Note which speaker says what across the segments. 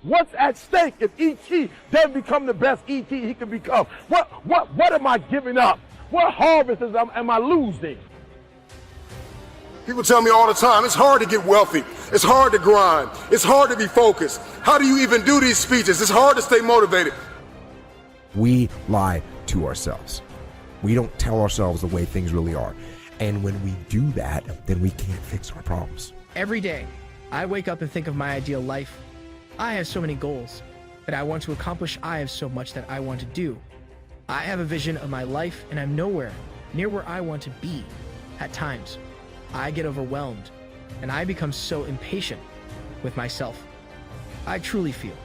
Speaker 1: What's at stake if E.T. doesn't become the best E.T. he can become? What am I giving up? What harvest am I losing?
Speaker 2: People tell me all the time, it's hard to get wealthy. It's hard to grind. It's hard to be focused. How do you even do these speeches? It's hard to stay motivated.
Speaker 3: We lie to ourselves. We don't tell ourselves the way things really are. And when we do that, then we can't fix our problems.
Speaker 4: Every day, I wake up and think of my ideal life. I have so many goals that I want to accomplish. I have so much that I want to do. I have a vision of my life, and I'm nowhere near where I want to be. At times, I get overwhelmed, and I become so impatient with myself. I truly feel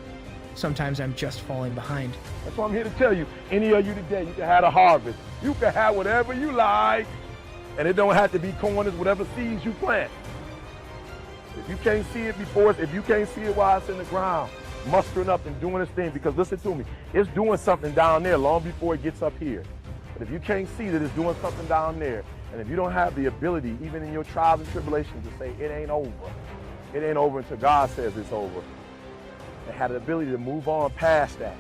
Speaker 4: sometimes I'm just falling behind.
Speaker 1: That's why I'm here to tell you, any of you today, you can have a harvest. You can have whatever you like, and it don't have to be corn, it's whatever seeds you plant. If you can't see it before, if you can't see it while it's in the ground, mustering up and doing its thing, because listen to me, it's doing something down there long before it gets up here. But if you can't see that it's doing something down there, and if you don't have the ability, even in your trials and tribulations, to say it ain't over until God says it's over, and have the ability to move on past that,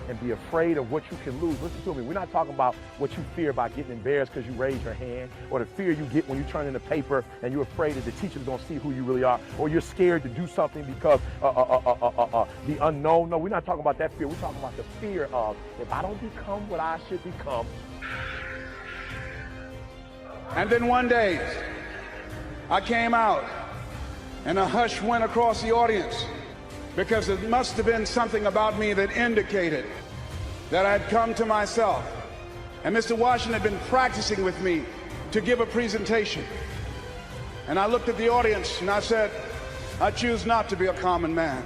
Speaker 1: and be afraid of what you can lose. Listen to me, we're not talking about what you fear about getting embarrassed because you raise your hand, or the fear you get when you turn in the paper and you're afraid that the teacher's gonna see who you really are, or you're scared to do something because the unknown. No, we're not talking about that fear. We're talking about the fear of, if I don't become what I should become.
Speaker 5: And then one day, I came out, and a hush went across the audience, because it must have been something about me that indicated that I had come to myself. And Mr. Washington had been practicing with me to give a presentation. And I looked at the audience and I said, I choose not to be a common man.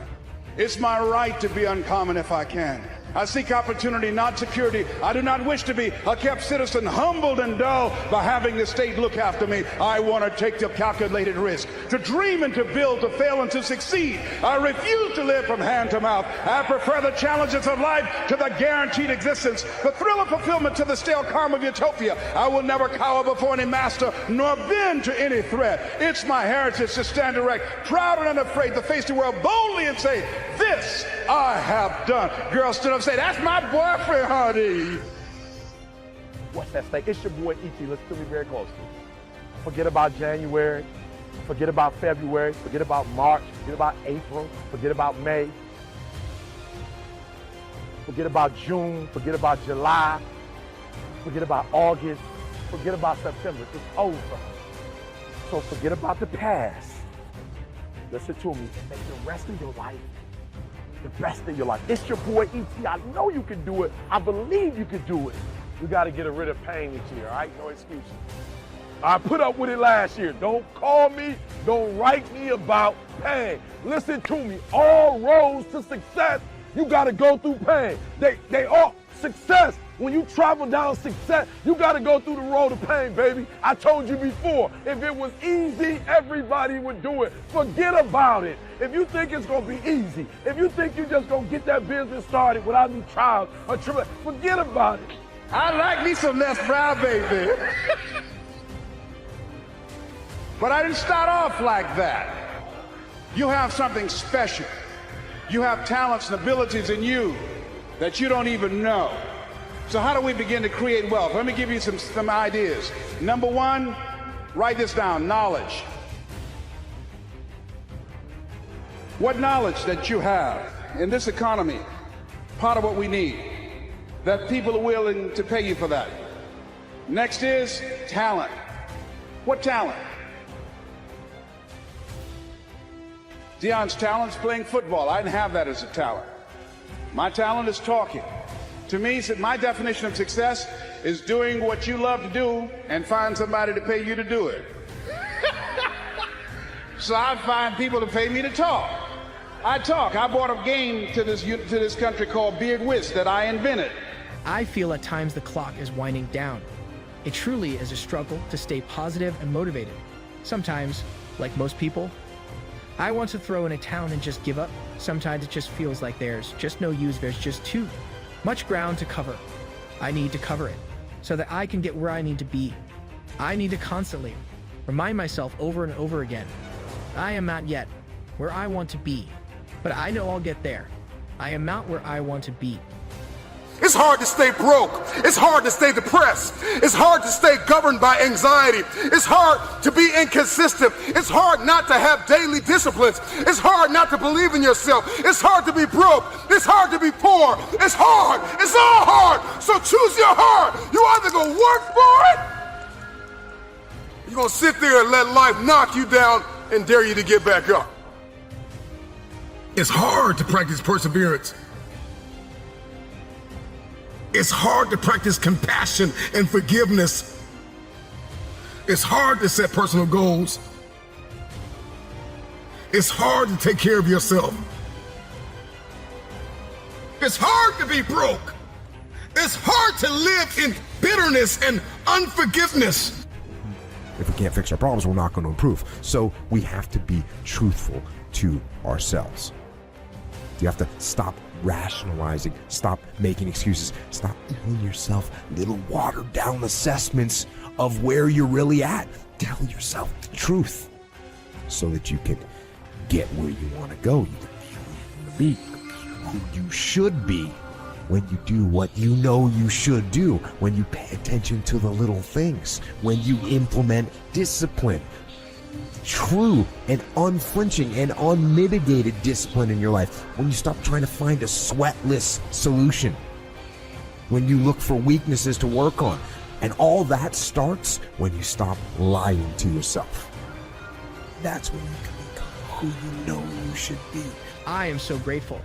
Speaker 5: It's my right to be uncommon if I can. I seek opportunity, not security. I do not wish to be a kept citizen, humbled and dull by having the state look after me. I want to take the calculated risk, to dream and to build, to fail and to succeed. I refuse to live from hand to mouth. I prefer the challenges of life to the guaranteed existence, the thrill of fulfillment to the stale calm of utopia. I will never cower before any master, nor bend to any threat. It's my heritage to stand erect, proud and unafraid, to face the world boldly and say, this I have done. Girl stood up and said, that's my boyfriend, honey.
Speaker 1: What's at stake? It's your boy E.T. Listen to me very closely. Forget about January. Forget about February. Forget about March. Forget about April. Forget about May. Forget about June. Forget about July. Forget about August. Forget about September. It's over. So forget about the past. Listen to me and make the rest of your life the best of your life. It's your boy E.T. I know you can do it. I believe you can do it. We got to get rid of pain this year, all right? No excuses. I put up with it last year. Don't call me. Don't write me about pain. Listen to me. All roads to success, you got to go through pain. They all success. When you travel down success, you got to go through the road of pain, baby. I told you before, if it was easy, everybody would do it. Forget about it. If you think it's going to be easy, if you think you're just going to get that business started without any trials or tribulations, forget about it.
Speaker 5: I like me some Les Brown, baby. But I didn't start off like that. You have something special. You have talents and abilities in you that you don't even know. So how do we begin to create wealth? Let me give you some ideas. Number one, write this down, knowledge. What knowledge that you have in this economy, part of what we need, that people are willing to pay you for that. Next is talent. What talent? Dion's talent's playing football. I didn't have that as a talent. My talent is talking. To me, my definition of success is doing what you love to do and find somebody to pay you to do it. So I find people to pay me to talk. I talk. I brought a game to this country called Beard Whist that I invented.
Speaker 4: I feel at times the clock is winding down. It truly is a struggle to stay positive and motivated. Sometimes, like most people, I want to throw in a towel and just give up. Sometimes it just feels like there's just no use, there's just too much ground to cover. I need to cover it so that I can get where I need to be. I need to constantly remind myself over and over again, I am not yet where I want to be. but I know I'll get there. I am not where I want to be.
Speaker 2: It's hard to stay broke. It's hard to stay depressed. It's hard to stay governed by anxiety. It's hard to be inconsistent. It's hard not to have daily disciplines. It's hard not to believe in yourself. It's hard to be broke. It's hard to be poor. It's hard. It's all hard. So choose your heart. You either gonna work for it, or you're gonna sit there and let life knock you down and dare you to get back up. It's hard to practice perseverance. It's hard to practice compassion and forgiveness. It's hard to set personal goals. It's hard to take care of yourself. It's hard to be broke. It's hard to live in bitterness and unforgiveness.
Speaker 3: If we can't fix our problems, we're not going to improve. So we have to be truthful to ourselves. You have to stop rationalizing, stop making excuses, stop telling yourself little watered down assessments of where you're really at. Tell yourself the truth so that you can get where you want to go. You can be who you should be when you do what you know you should do, when you pay attention to the little things, when you implement discipline. True and unflinching and unmitigated discipline in your life. When you stop trying to find a sweatless solution. When you look for weaknesses to work on. And all that starts when you stop lying to yourself. That's when you can become who you know you should be.
Speaker 4: I am so grateful.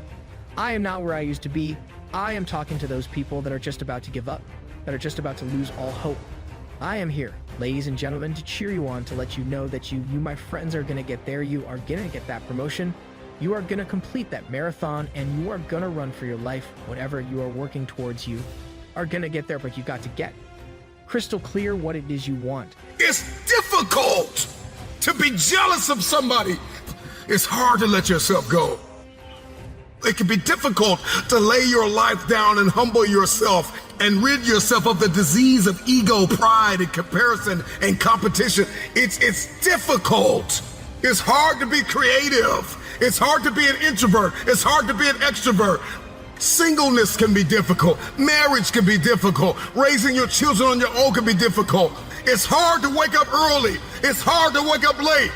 Speaker 4: I am not where I used to be. I am talking to those people that are just about to give up, that are just about to lose all hope. I am here, ladies and gentlemen, to cheer you on, to let you know that you my friends, are going to get there. You are going to get that promotion. You are going to complete that marathon, and you are going to run for your life. Whatever you are working towards, you are going to get there, but you got to get crystal clear what it is you want.
Speaker 2: It's difficult to be jealous of somebody. It's hard to let yourself go. It can be difficult to lay your life down and humble yourself and rid yourself of the disease of ego, pride, and comparison and competition. It's difficult. It's hard to be creative. It's hard to be an introvert. It's hard to be an extrovert. Singleness can be difficult. Marriage can be difficult. Raising your children on your own can be difficult. It's hard to wake up early. It's hard to wake up late.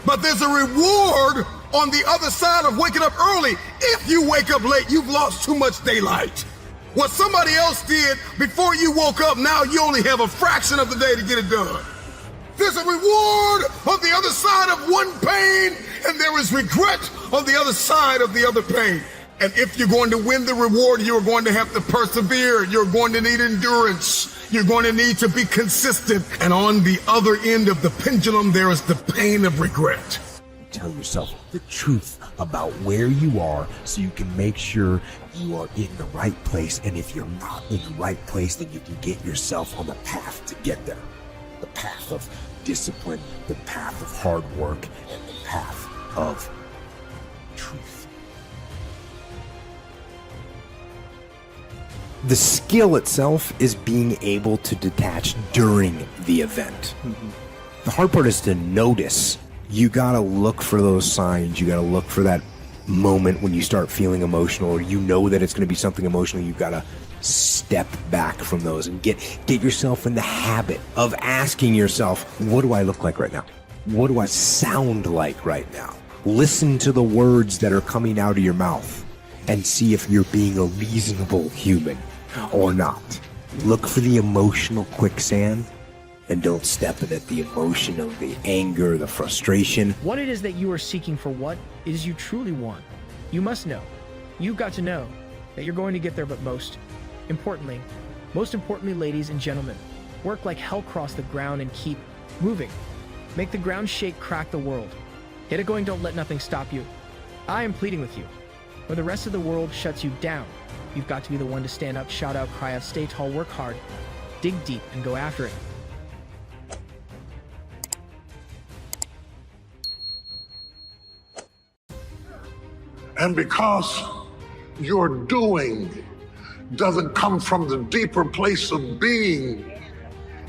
Speaker 2: But there's a reward on the other side of waking up early. If you wake up late, you've lost too much daylight. What somebody else did before you woke up, now you only have a fraction of the day to get it done. There's a reward on the other side of one pain, and there is regret on the other side of the other pain. And if you're going to win the reward, you're going to have to persevere. You're going to need endurance. You're going to need to be consistent. And on the other end of the pendulum, there is the pain of regret.
Speaker 3: Tell yourself the truth about where you are so you can make sure you are in the right place. And if you're not in the right place, then you can get yourself on the path to get there. The path of discipline, the path of hard work, and the path of truth. The skill itself is being able to detach during the event. The hard part is to notice. You gotta look for those signs. You gotta look for that moment when you start feeling emotional, or you know that it's gonna be something emotional. You gotta step back from those and get yourself in the habit of asking yourself, what do I look like right now? What do I sound like right now? Listen to the words that are coming out of your mouth and see if you're being a reasonable human or not. Look for the emotional quicksand and don't step in it. The emotion of the anger, the frustration.
Speaker 4: What it is that you are seeking for, what it is you truly want. You must know. You've got to know that you're going to get there, but most importantly, ladies and gentlemen, work like hell, cross the ground and keep moving. Make the ground shake, crack the world. Get it going, don't let nothing stop you. I am pleading with you. Where the rest of the world shuts you down, you've got to be the one to stand up, shout out, cry out, stay tall, work hard, dig deep, and go after it.
Speaker 6: And because your doing doesn't come from the deeper place of being,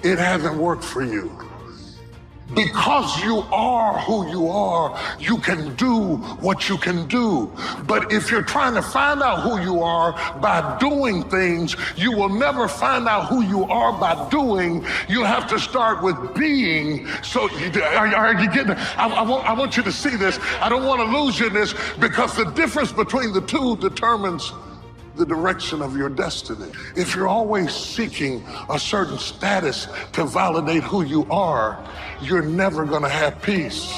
Speaker 6: it hasn't worked for you. Because you are who you are, you can do what you can do. But if you're trying to find out who you are by doing things, you will never find out who you are by doing. You have to start with being. So are you getting it? I want you to see this. I don't want to lose you in this, because the difference between the two determines the direction of your destiny. If you're always seeking a certain status to validate who you are, you're never gonna have peace.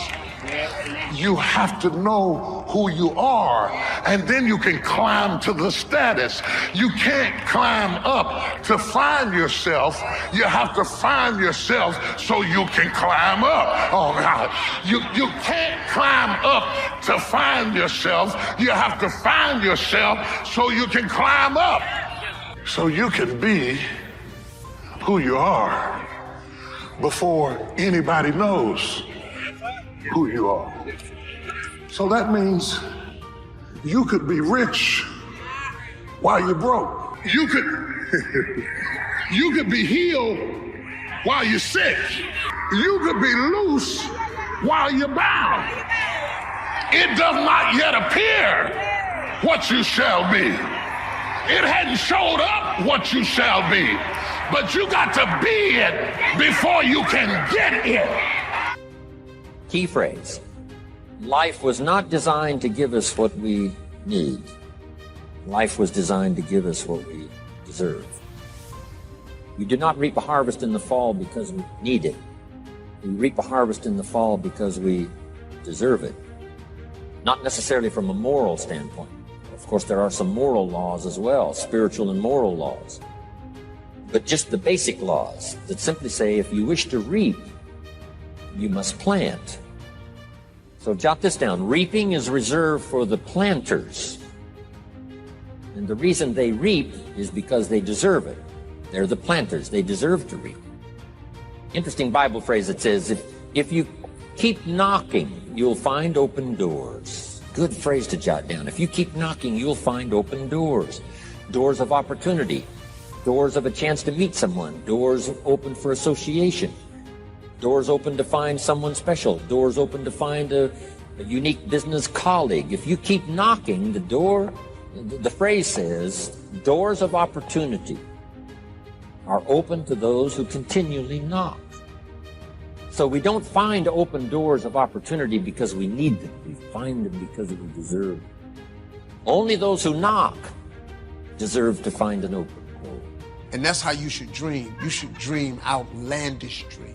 Speaker 6: You have to know who you are, and then you can climb to the status. You can't climb up to find yourself. You have to find yourself so you can climb up. Oh God, you can't climb up to find yourself. You have to find yourself so you can climb up. So you can be who you are before anybody knows who you are. So that means you could be rich while you're broke. You could be healed while you're sick. You could be loose while you're bound. It does not yet appear what you shall be. It hadn't showed up what you shall be, but you got to be it before you can get it.
Speaker 7: Key phrase: life was not designed to give us what we need. Life was designed to give us what we deserve. We do not reap a harvest in the fall because we need it. We reap a harvest in the fall because we deserve it. Not necessarily from a moral standpoint. Of course, there are some moral laws as well, spiritual and moral laws. But just the basic laws that simply say, if you wish to reap, you must plant. So jot this down. Reaping is reserved for the planters. And the reason they reap is because they deserve it. They're the planters. They deserve to reap. Interesting Bible phrase that says, if you keep knocking, you'll find open doors. Good phrase to jot down. If you keep knocking, you'll find open doors. Doors of opportunity. Doors of a chance to meet someone. Doors open for association. Doors open to find someone special. Doors open to find a unique business colleague. If you keep knocking, the phrase says, doors of opportunity are open to those who continually knock. So we don't find open doors of opportunity because we need them. We find them because we deserve them. Only those who knock deserve to find an open door.
Speaker 8: And that's how you should dream. You should dream outlandish dreams.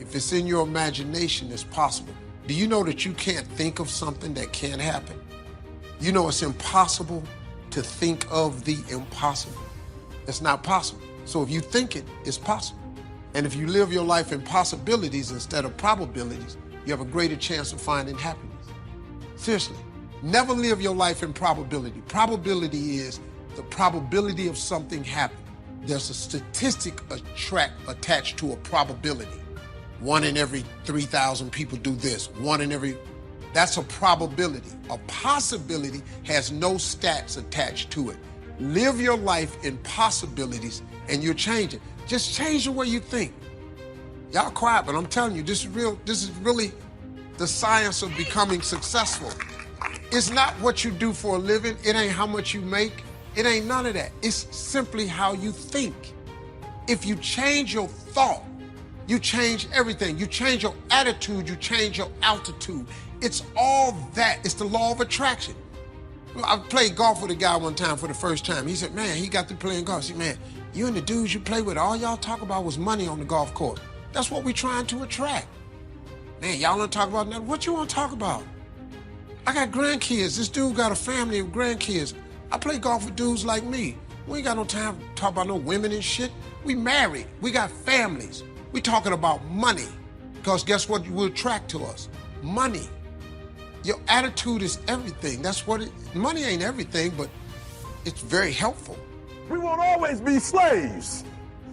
Speaker 8: If it's in your imagination, it's possible. Do you know that you can't think of something that can't happen? You know it's impossible to think of the impossible. It's not possible. So if you think it, it's possible. And if you live your life in possibilities instead of probabilities, you have a greater chance of finding happiness. Seriously, never live your life in probability. Probability is the probability of something happening. There's a statistic attached to a probability. 1 in every 3,000 people do this. That's a probability. A possibility has no stats attached to it. Live your life in possibilities and you're changing. Just change the way you think. Y'all quiet, but I'm telling you, this is really the science of becoming successful. It's not what you do for a living. It ain't how much you make. It ain't none of that. It's simply how you think. If you change your thought, you change everything. You change your attitude, you change your altitude. It's all that. It's the law of attraction. I played golf with a guy one time for the first time. He said, man, he got to playing golf. He said, man, you and the dudes you play with, all y'all talk about was money on the golf course. That's what we trying to attract. Man, y'all don't talk about nothing. What you want to talk about? I got grandkids. This dude got a family of grandkids. I play golf with dudes like me. We ain't got no time to talk about no women and shit. We married. We got families. We talking about money. Because guess what will attract to us? Money. Your attitude is everything. That's what money ain't everything, but it's very helpful.
Speaker 1: We won't always be slaves.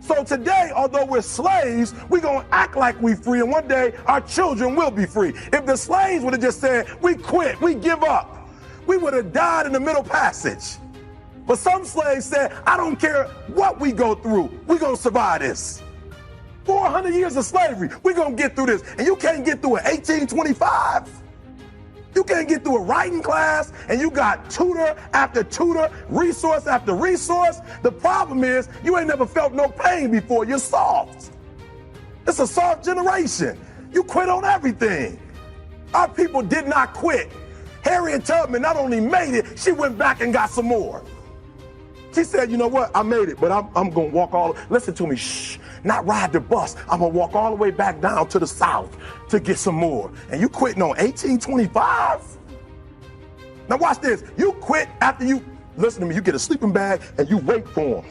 Speaker 1: So today, although we're slaves, we're going to act like we're free, and one day our children will be free. If the slaves would have just said, we quit, we give up, we would have died in the middle passage. But some slaves said, I don't care what we go through, we're going to survive this. 400 years of slavery. We're going to get through this. And you can't get through it 1825. You can't get through a writing class, and you got tutor after tutor, resource after resource. The problem is you ain't never felt no pain before. You're soft. It's a soft generation. You quit on everything. Our people did not quit. Harriet Tubman not only made it, she went back and got some more. She said, you know what, I made it, but I'm going to walk all, listen to me, shh, not ride the bus. I'm going to walk all the way back down to the South to get some more. And you quitting on 1825? Now watch this. You quit after you, listen to me, you get a sleeping bag and you wait for them.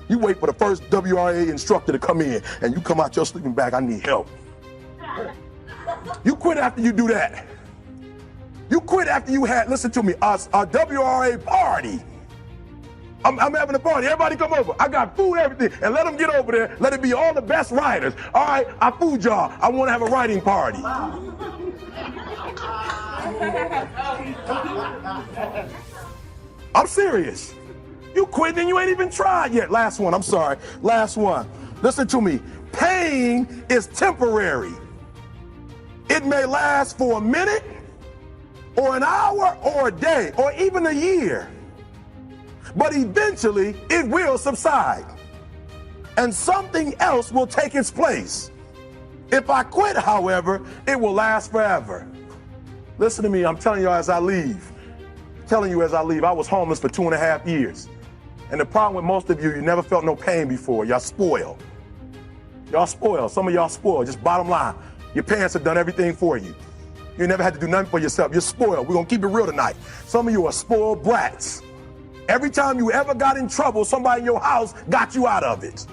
Speaker 1: You wait for the first WRA instructor to come in and you come out your sleeping bag, I need help. You quit after you do that. You quit after you had, listen to me, a WRA party. I'm having a party. Everybody come over. I got food, everything. And let them get over there. Let it be all the best writers. All right, I food y'all. I want to have a writing party. I'm serious. You quit and you ain't even tried yet. Last one. I'm sorry. Last one. Listen to me. Pain is temporary. It may last for a minute or an hour or a day or even a year. But eventually it will subside and something else will take its place. If I quit, however, it will last forever. Listen to me, I'm telling you as I leave. I was homeless for 2.5 years. And the problem with most of you never felt no pain before. Y'all spoiled. Y'all spoiled. Some of y'all spoiled. Just bottom line. Your parents have done everything for you. You never had to do nothing for yourself. You're spoiled. We're going to keep it real tonight. Some of you are spoiled brats. Every time you ever got in trouble, somebody in your house got you out of it.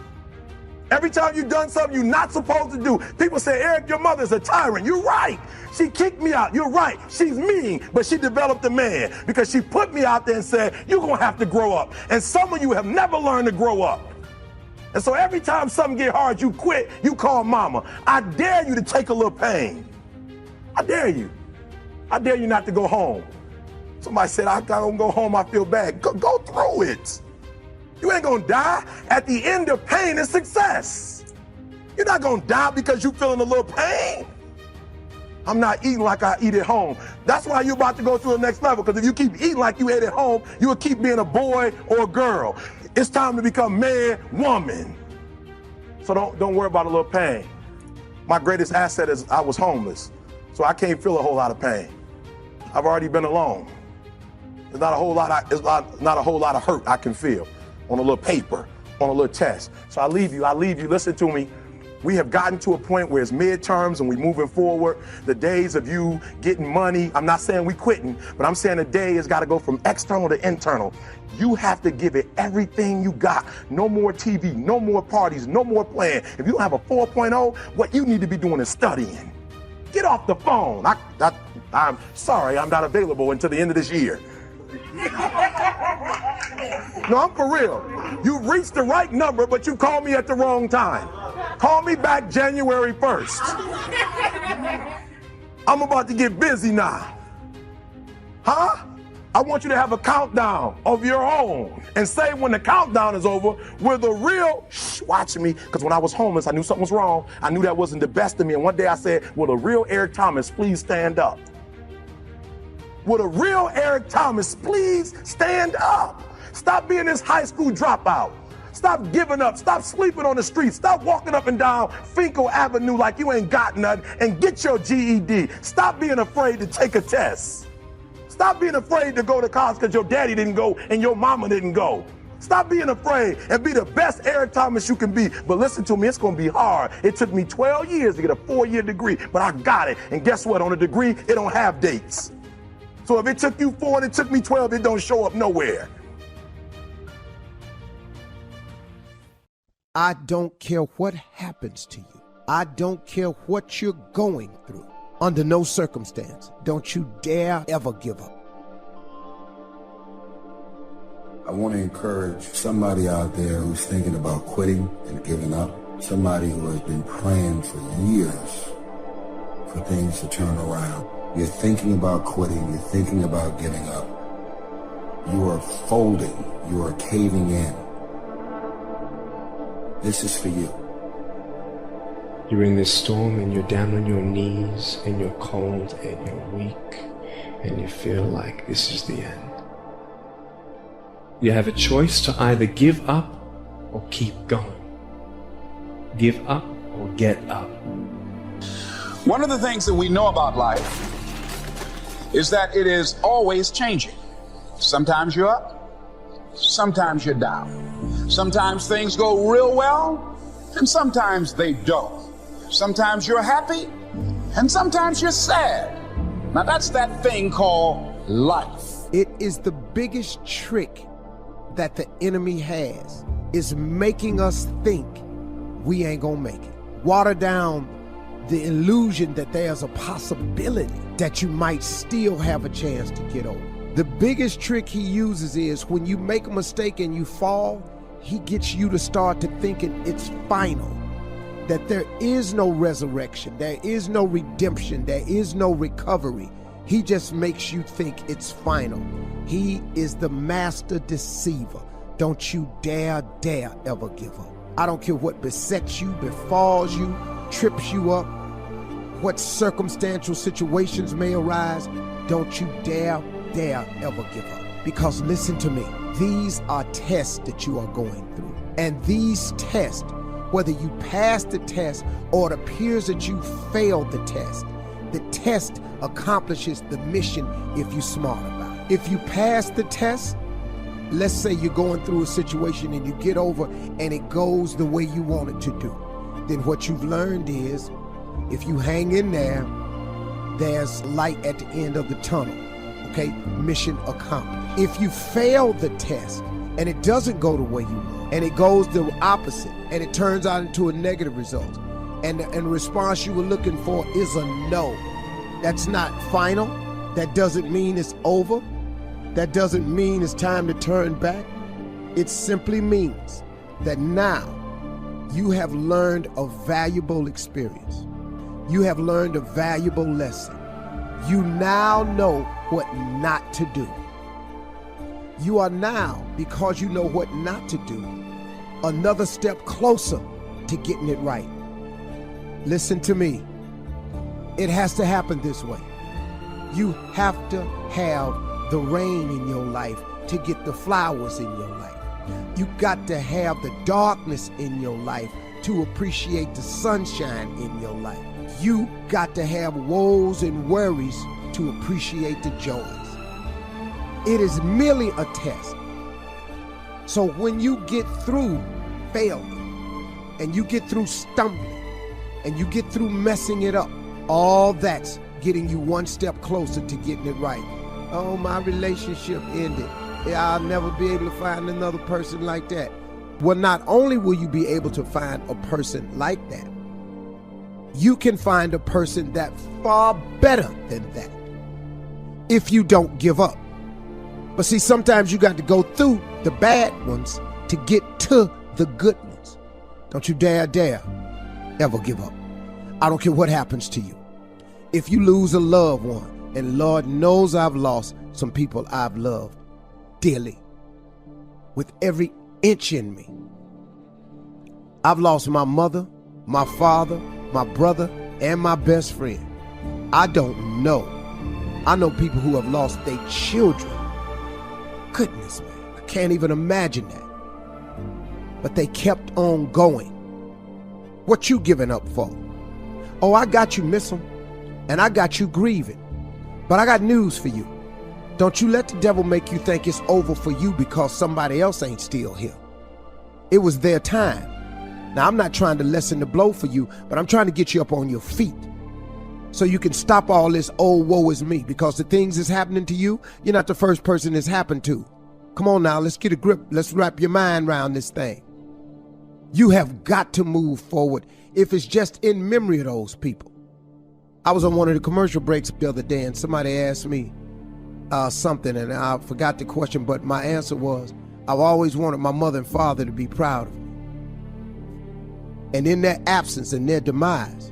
Speaker 1: Every time you've done something you're not supposed to do, people say, Eric, your mother's a tyrant. You're right. She kicked me out. You're right. She's mean, but she developed a man because she put me out there and said, you're going to have to grow up. And some of you have never learned to grow up. And so every time something get hard, you quit, you call mama. I dare you to take a little pain. I dare you. I dare you not to go home. Somebody said, I don't go home, I feel bad. Go through it. You ain't gonna die. At the end of pain is success. You're not gonna die because you're feeling a little pain. I'm not eating like I eat at home. That's why you're about to go to the next level, because if you keep eating like you ate at home, you will keep being a boy or a girl. It's time to become man, woman. So don't worry about a little pain. My greatest asset is I was homeless, so I can't feel a whole lot of pain. I've already been alone. There's not a whole lot of hurt I can feel on a little paper, on a little test. So I leave you, listen to me. We have gotten to a point where it's midterms and we're moving forward. The days of you getting money, I'm not saying we quitting, but I'm saying the day has got to go from external to internal. You have to give it everything you got. No more TV, no more parties, no more playing. If you don't have a 4.0, what you need to be doing is studying. Get off the phone. I'm sorry, I'm not available until the end of this year. No, I'm for real. You reached the right number, but you called me at the wrong time. Call me back January 1st. I'm about to get busy now. Huh? I want you to have a countdown of your own and say when the countdown is over, we're the real, watch me, because when I was homeless, I knew something was wrong. I knew that wasn't the best of me. And one day I said, will the real Eric Thomas please stand up? Will the real Eric Thomas please stand up? Stop being this high school dropout. Stop giving up. Stop sleeping on the streets. Stop walking up and down Finkel Avenue like you ain't got nothing and get your GED. Stop being afraid to take a test. Stop being afraid to go to college because your daddy didn't go and your mama didn't go. Stop being afraid and be the best Eric Thomas you can be. But listen to me, it's going to be hard. It took me 12 years to get a 4-year degree, but I got it. And guess what? On a degree, it don't have dates. So if it took you 4 and it took me 12, it don't show up nowhere.
Speaker 8: I don't care what happens to you. I don't care what you're going through. Under no circumstance, don't you dare ever give up.
Speaker 9: I want to encourage somebody out there who's thinking about quitting and giving up. Somebody who has been praying for years for things to turn around. You're thinking about quitting. You're thinking about giving up. You are folding. You are caving in. This is for you.
Speaker 10: You're in this storm and you're down on your knees and you're cold and you're weak and you feel like this is the end. You have a choice to either give up or keep going. Give up or get up.
Speaker 5: One of the things that we know about life is that it is always changing. Sometimes you're up, sometimes you're down. Sometimes things go real well, and sometimes they don't. Sometimes you're happy, and sometimes you're sad. Now that's that thing called life.
Speaker 8: It is the biggest trick that the enemy has, is making us think we ain't gonna make it. Water down the illusion that there's a possibility that you might still have a chance to get over. The biggest trick he uses is when you make a mistake and you fall, he gets you to start to thinking it's final, that there is no resurrection, there is no redemption, there is no recovery. He just makes you think it's final. He is the master deceiver. Don't you dare ever give up. I don't care what besets you, befalls you, trips you up, what circumstantial situations may arise. Don't you dare ever give up. Because listen to me, these are tests that you are going through. And these tests, whether you pass the test or it appears that you failed the test accomplishes the mission if you're smart about it. If you pass the test, let's say you're going through a situation and you get over and it goes the way you want it to do, then what you've learned is if you hang in there, there's light at the end of the tunnel. Okay, mission accomplished. If you fail the test and it doesn't go the way you want, and it goes the opposite, and it turns out into a negative result, and the response you were looking for is a no, that's not final. That doesn't mean it's over. That doesn't mean it's time to turn back. It simply means that now you have learned a valuable experience. You have learned a valuable lesson. You now know what not to do. You are now, because you know what not to do, another step closer to getting it right. Listen to me. It has to happen this way. You have to have the rain in your life to get the flowers in your life. You got to have the darkness in your life to appreciate the sunshine in your life. You got to have woes and worries to appreciate the joys. It is merely a test. So when you get through failing, and you get through stumbling, and you get through messing it up, all that's getting you one step closer to getting it right. Oh, my relationship ended. I'll never be able to find another person like that. Well, not only will you be able to find a person like that, you can find a person that's far better than that if you don't give up. But see, sometimes you got to go through the bad ones to get to the good ones. Don't you dare ever give up. I don't care what happens to you. If you lose a loved one, and Lord knows I've lost some people I've loved dearly, with every inch in me. I've lost my mother, my father, my brother, and my best friend. I don't know. I know people who have lost their children. Goodness, man, I can't even imagine that. But they kept on going. What you giving up for? Oh, I got you missing, and I got you grieving. But I got news for you. Don't you let the devil make you think it's over for you because somebody else ain't still here. It was their time. Now, I'm not trying to lessen the blow for you, but I'm trying to get you up on your feet so you can stop all this, oh, woe is me, because the things that's happening to you, you're not the first person it's happened to. Come on now, let's get a grip. Let's wrap your mind around this thing. You have got to move forward if it's just in memory of those people. I was on one of the commercial breaks the other day and somebody asked me something and I forgot the question, but my answer was, I've always wanted my mother and father to be proud of me. And in their absence and their demise,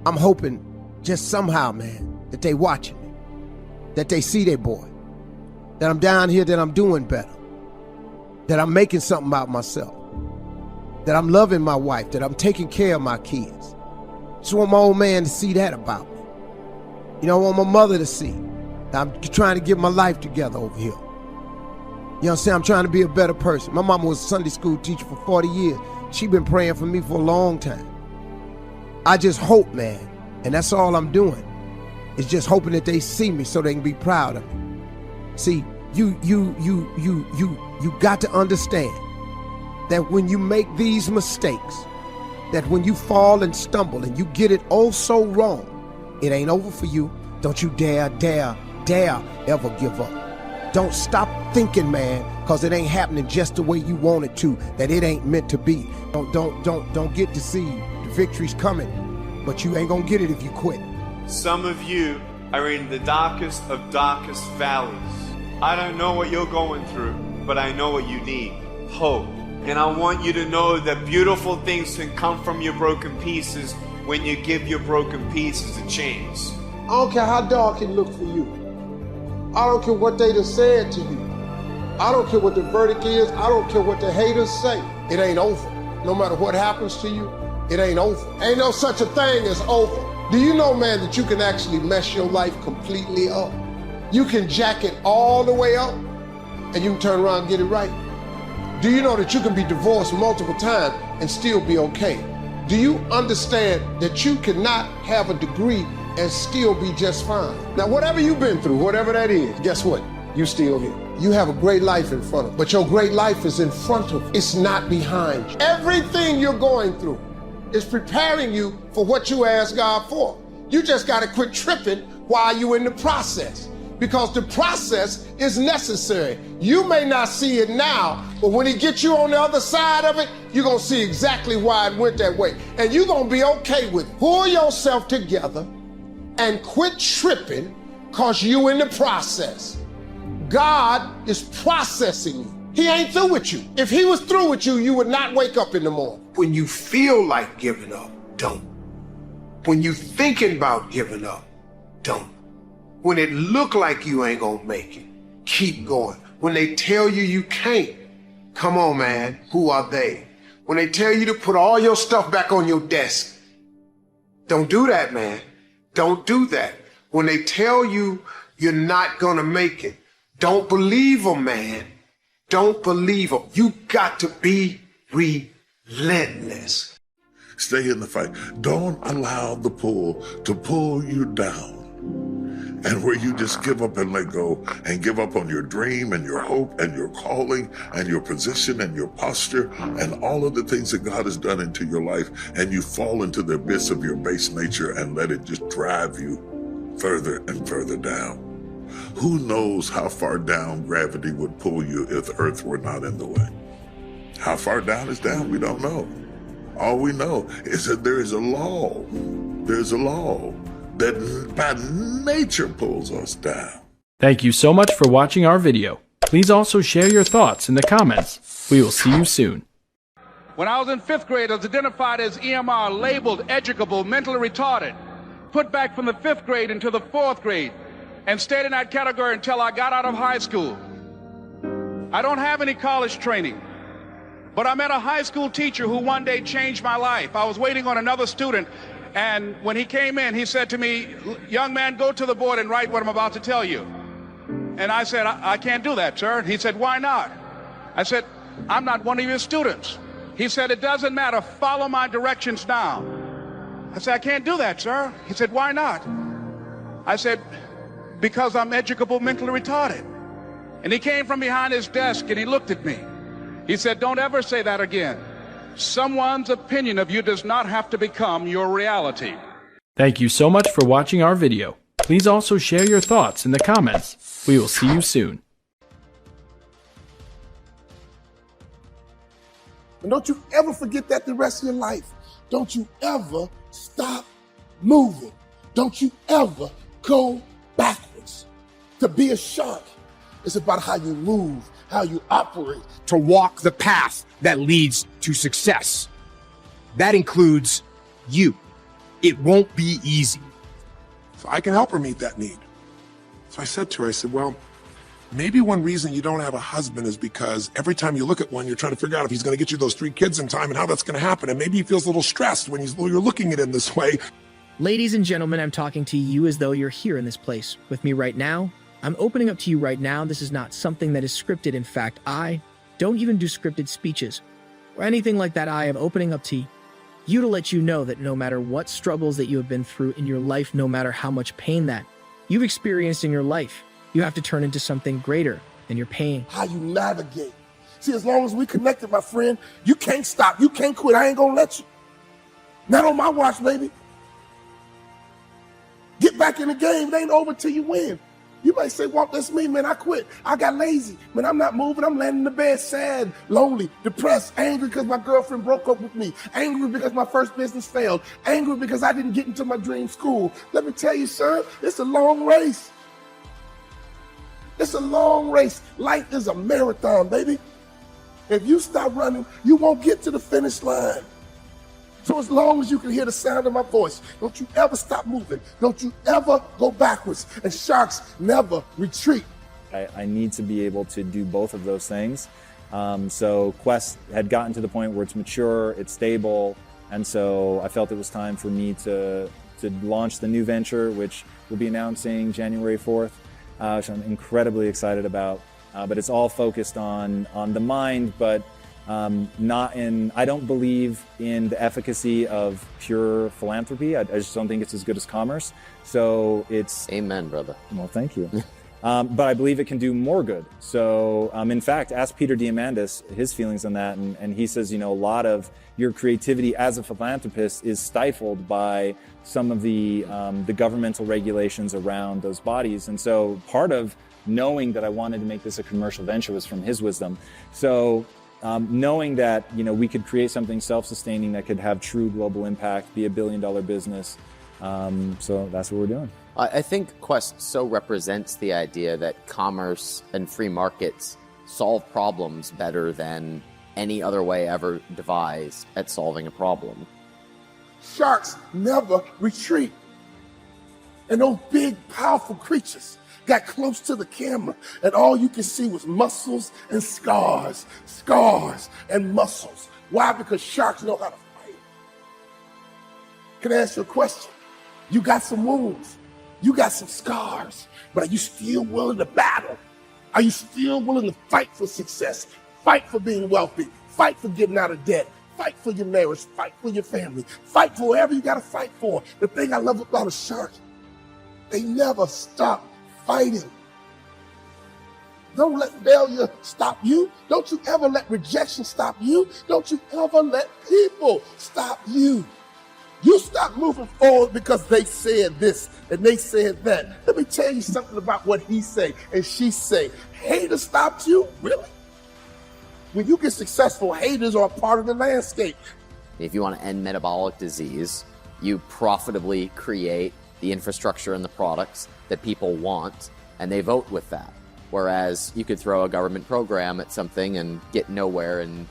Speaker 8: I'm hoping just somehow, man, that they watching me, that they see their boy, that I'm down here, that I'm doing better, that I'm making something about myself, that I'm loving my wife, that I'm taking care of my kids. Just want my old man to see that about me. You know, I want my mother to see that I'm trying to get my life together over here. You know what I'm saying? I'm trying to be a better person. My mama was a Sunday school teacher for 40 years. She been praying for me for a long time. I just hope, man, and that's all I'm doing, is just hoping that they see me so they can be proud of me. See, you got to understand that when you make these mistakes, that when you fall and stumble and you get it oh so wrong, it ain't over for you. Don't you dare ever give up. Don't stop thinking, man, because it ain't happening just the way you want it to, that it ain't meant to be. Don't get deceived. The victory's coming, but you ain't gonna get it if you quit.
Speaker 11: Some of you are in the darkest of darkest valleys. I don't know what you're going through, but I know what you need: hope. And I want you to know that beautiful things can come from your broken pieces when you give your broken pieces a chance.
Speaker 8: I don't care how dark it looks for you. I don't care what they done said to you. I don't care what the verdict is. I don't care what the haters say. It ain't over. No matter what happens to you, it ain't over. Ain't no such a thing as over. Do you know, man, that you can actually mess your life completely up? You can jack it all the way up, and you can turn around and get it right. Do you know that you can be divorced multiple times and still be okay? Do you understand that you cannot have a degree and still be just fine? Now, whatever you've been through, whatever that is, guess what? You still here. You have a great life in front of you, but your great life is in front of you. It's not behind you. Everything you're going through is preparing you for what you asked God for. You just got to quit tripping while you're in the process, because the process is necessary. You may not see it now, but when he gets you on the other side of it, you're going to see exactly why it went that way. And you're going to be okay with it. Pull yourself together and quit tripping, because you in the process. God is processing you. He ain't through with you. If he was through with you, you would not wake up in the morning. When you feel like giving up, don't. When you thinking about giving up, don't. When it look like you ain't gonna make it, keep going. When they tell you you can't, come on, man, who are they? When they tell you to put all your stuff back on your desk, don't do that, man. Don't do that. When they tell you you're not gonna make it, don't believe them, man. Don't believe them. You got to be relentless.
Speaker 6: Stay in the fight. Don't allow the pull to pull you down. And where you just give up and let go and give up on your dream and your hope and your calling and your position and your posture and all of the things that God has done into your life, and you fall into the abyss of your base nature and let it just drive you further and further down. Who knows how far down gravity would pull you if the earth were not in the way? How far down is down, we don't know. All we know is that there is a law. There's a law that by nature pulls us down.
Speaker 12: Thank you so much for watching our video. Please also share your thoughts in the comments. We will see you soon.
Speaker 5: When I was in 5th grade, I was identified as EMR, labeled educable, mentally retarded, put back from the 5th grade into the 4th grade, and stayed in that category until I got out of high school. I don't have any college training, but I met a high school teacher who one day changed my life. I was waiting on another student, and when he came in, he said to me, "Young man, go to the board and write what I'm about to tell you." And I said, I can't do that, sir. He said, "Why not?" I said, "I'm not one of your students." He said, "It doesn't matter. Follow my directions now." I said, "I can't do that, sir." He said, "Why not?" I said, "Because I'm educable, mentally retarded." And he came from behind his desk and he looked at me. He said, "Don't ever say that again. Someone's opinion of you does not have to become your reality."
Speaker 12: Thank you so much for watching our video. Please also share your thoughts in the comments. We will see you soon.
Speaker 8: And don't you ever forget that the rest of your life. Don't you ever stop moving. Don't you ever go backwards. To be a shark is about how you move, how you operate.
Speaker 13: To walk the path that leads to success. That includes you. It won't be easy.
Speaker 2: So I can help her meet that need. So I said to her, I said, well,
Speaker 6: Maybe one reason you don't have a husband is because every time you look at one, you're trying to figure out if he's going to get you those 3 kids in time and how that's going to happen. And maybe he feels a little stressed when you're looking at him this way.
Speaker 4: Ladies and gentlemen, I'm talking to you as though you're here in this place with me right now. I'm opening up to you right now. This is not something that is scripted. In fact, I don't even do scripted speeches or anything like that. I am opening up to you to let you know that no matter what struggles that you have been through in your life, no matter how much pain that you've experienced in your life, you have to turn into something greater than your pain.
Speaker 14: How you navigate. See, as long as we connected, my friend, you can't stop. You can't quit. I ain't gonna let you. Not on my watch, baby. Get back in the game. It ain't over till you win. You might say, Walt, that's me, man. I quit. I got lazy. Man, I'm not moving. I'm laying in the bed, sad, lonely, depressed, angry because my girlfriend broke up with me, angry because my first business failed, angry because I didn't get into my dream school. Let me tell you, sir, it's a long race. It's a long race. Life is a marathon, baby. If you stop running, you won't get to the finish line. So as long as you can hear the sound of my voice, don't you ever stop moving. Don't you ever go backwards. And sharks never retreat.
Speaker 15: I need to be able to do both of those things. So Quest had gotten to the point where it's mature, it's stable, and so I felt it was time for me to launch the new venture, which we'll be announcing January 4th. Which I'm incredibly excited about, but it's all focused on the mind, but not in, I don't believe in the efficacy of pure philanthropy. I just don't think it's as good as commerce. So it's...
Speaker 16: Amen, brother.
Speaker 15: Well, thank you. But I believe it can do more good. So in fact, ask Peter Diamandis his feelings on that. And he says, a lot of your creativity as a philanthropist is stifled by some of the governmental regulations around those bodies. And so part of knowing that I wanted to make this a commercial venture was from his wisdom. So knowing that, we could create something self-sustaining that could have true global impact, be $1 billion business. So that's what we're doing.
Speaker 16: I think Quest so represents the idea that commerce and free markets solve problems better than any other way ever devised at solving a problem.
Speaker 14: Sharks never retreat. And those big, powerful creatures got close to the camera, and all you could see was muscles and scars and muscles. Why? Because sharks know how to fight. Can I ask you a question? You got some wounds. You got some scars, but are you still willing to battle? Are you still willing to fight for success? Fight for being wealthy. Fight for getting out of debt. Fight for your marriage. Fight for your family. Fight for whatever you got to fight for. The thing I love about a shark, they never stop fighting. Don't let failure stop you. Don't you ever let rejection stop you. Don't you ever let people stop you. You stop moving forward because they said this and they said that. Let me tell you something about what he say and she say. Haters stopped you? Really? When you get successful, haters are a part of the landscape.
Speaker 16: If you want to end metabolic disease, you profitably create the infrastructure and the products that people want, and they vote with that. Whereas you could throw a government program at something and get nowhere, and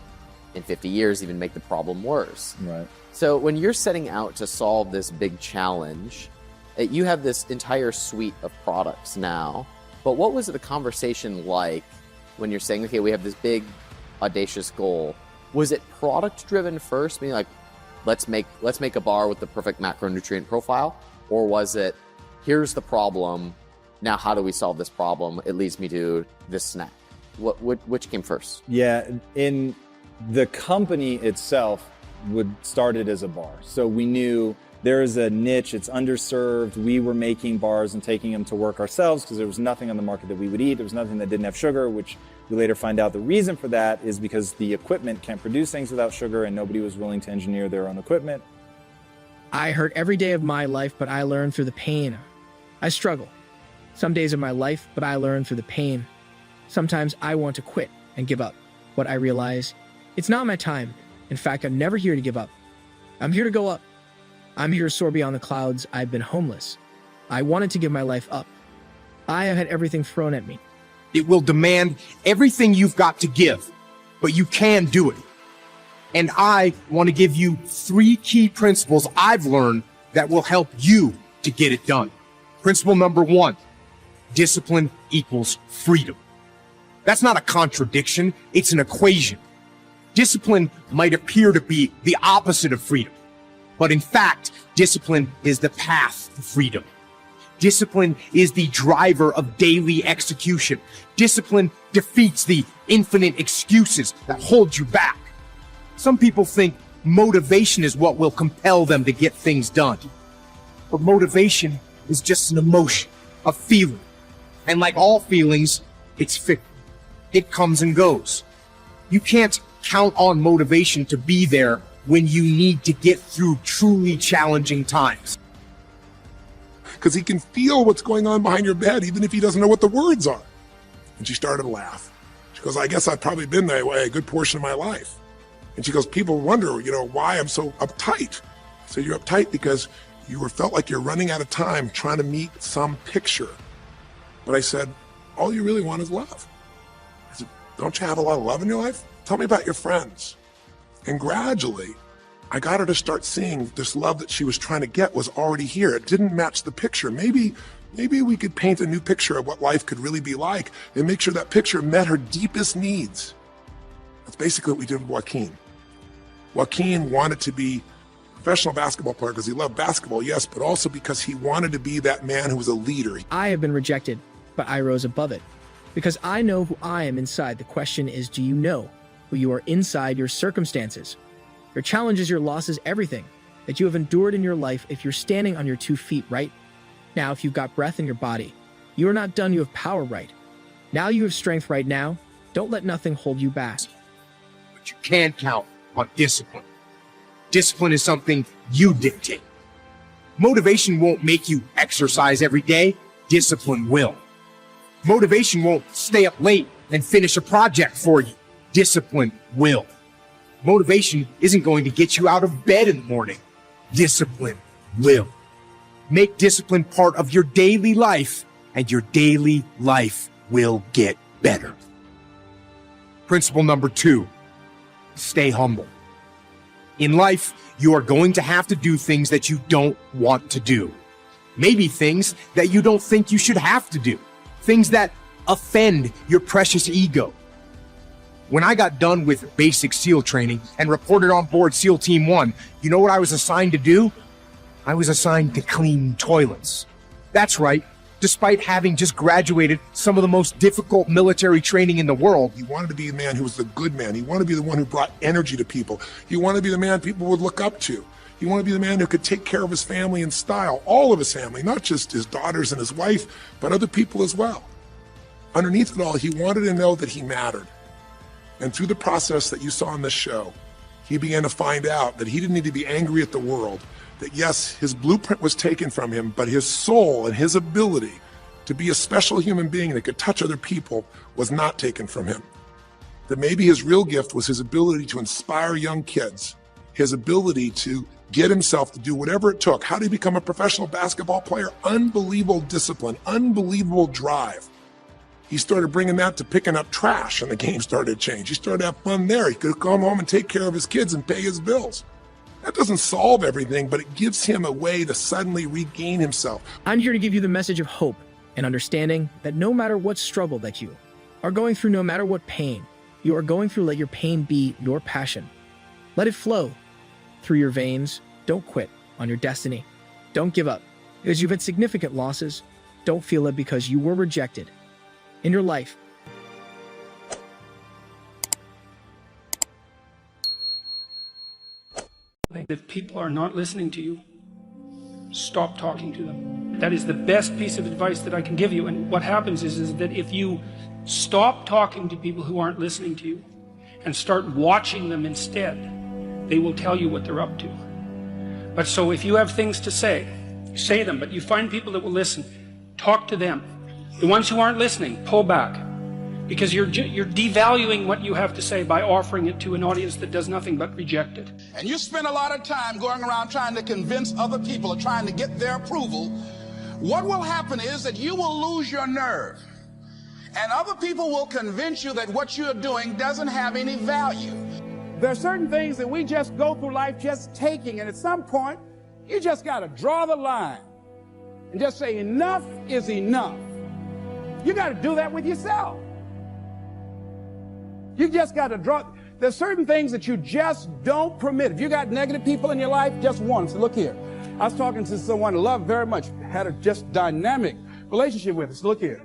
Speaker 16: in 50 years even make the problem worse.
Speaker 15: Right.
Speaker 16: So when you're setting out to solve this big challenge, you have this entire suite of products now, but what was the conversation like when you're saying, okay, we have this big audacious goal? Was it product driven first, meaning like, let's make a bar with the perfect macronutrient profile? Or was it, here's the problem, now how do we solve this problem? It leads me to this snack. Which came first?
Speaker 15: Yeah, in the company itself started as a bar. So we knew there is a niche, it's underserved. We were making bars and taking them to work ourselves because there was nothing on the market that we would eat. There was nothing that didn't have sugar, which we later find out the reason for that is because the equipment can't produce things without sugar and nobody was willing to engineer their own equipment.
Speaker 4: I hurt every day of my life, but I learn through the pain. I struggle some days of my life, but I learn through the pain. Sometimes I want to quit and give up, but I realize it's not my time. In fact, I'm never here to give up. I'm here to go up. I'm here to soar beyond the clouds. I've been homeless. I wanted to give my life up. I have had everything thrown at me.
Speaker 13: It will demand everything you've got to give, but you can do it. And I want to give you 3 key principles I've learned that will help you to get it done. Principle number 1, discipline equals freedom. That's not a contradiction, it's an equation. Discipline might appear to be the opposite of freedom, but in fact, discipline is the path to freedom. Discipline is the driver of daily execution. Discipline defeats the infinite excuses that hold you back. Some people think motivation is what will compel them to get things done. But motivation is just an emotion, a feeling. And like all feelings, it's fickle. It comes and goes. You can't count on motivation to be there when you need to get through truly challenging times.
Speaker 6: Because he can feel what's going on behind your bed, even if he doesn't know what the words are. And she started to laugh. She goes, I guess I've probably been that way a good portion of my life. And she goes, people wonder, why I'm so uptight. So you're uptight because you felt like you're running out of time trying to meet some picture. But I said, all you really want is love. I said, don't you have a lot of love in your life? Tell me about your friends. And gradually, I got her to start seeing this love that she was trying to get was already here. It didn't match the picture. Maybe we could paint a new picture of what life could really be like and make sure that picture met her deepest needs. That's basically what we did with Joaquin. Joaquin wanted to be a professional basketball player because he loved basketball, yes, but also because he wanted to be that man who was a leader.
Speaker 4: I have been rejected, but I rose above it. Because I know who I am inside. The question is, do you know who you are inside your circumstances? Your challenges, your losses, everything that you have endured in your life if you're standing on your 2 feet, right? Now, if you've got breath in your body, you are not done, you have power, right? Now you have strength right now. Don't let nothing hold you back.
Speaker 13: But you can count on discipline. Discipline is something you dictate. Motivation won't make you exercise every day. Discipline will. Motivation won't stay up late and finish a project for you. Discipline will. Motivation isn't going to get you out of bed in the morning. Discipline will. Make discipline part of your daily life, and your daily life will get better. Principle number 2, stay humble. In life, you are going to have to do things that you don't want to do. Maybe things that you don't think you should have to do. Things that offend your precious ego. When I got done with basic SEAL training and reported on board SEAL Team 1, you know what I was assigned to do? I was assigned to clean toilets. That's right. Despite having just graduated some of the most difficult military training in the world.
Speaker 6: He wanted to be the man who was the good man. He wanted to be the one who brought energy to people. He wanted to be the man people would look up to. He wanted to be the man who could take care of his family in style, all of his family, not just his daughters and his wife, but other people as well. Underneath it all, he wanted to know that he mattered. And through the process that you saw on this show, he began to find out that he didn't need to be angry at the world, that yes, his blueprint was taken from him, but his soul and his ability to be a special human being that could touch other people was not taken from him. That maybe his real gift was his ability to inspire young kids, his ability to get himself to do whatever it took. How did he become a professional basketball player? Unbelievable discipline, unbelievable drive. He started bringing that to picking up trash, and the game started to change. He started to have fun there. He could come home and take care of his kids and pay his bills. That doesn't solve everything, but it gives him a way to suddenly regain himself.
Speaker 4: I'm here to give you the message of hope and understanding that no matter what struggle that you are going through, no matter what pain you are going through, let your pain be your passion. Let it flow through your veins. Don't quit on your destiny. Don't give up because you've had significant losses. Don't feel it because you were rejected in your life.
Speaker 17: If people are not listening to you, stop talking to them. That is the best piece of advice that I can give you. And what happens is that if you stop talking to people who aren't listening to you and start watching them instead, they will tell you what they're up to. But so if you have things to say them, but you find people that will listen, talk to them. The ones who aren't listening, pull back. Because you're devaluing what you have to say by offering it to an audience that does nothing but reject it.
Speaker 18: And you spend a lot of time going around trying to convince other people or trying to get their approval. What will happen is that you will lose your nerve. And other people will convince you that what you're doing doesn't have any value.
Speaker 5: There are certain things that we just go through life just taking, and at some point, you just got to draw the line and just say enough is enough. You got to do that with yourself. You just got to draw. There's certain things that you just don't permit. If you got negative people in your life, just one. So look here. I was talking to someone I love very much, had a just dynamic relationship with us. Look here.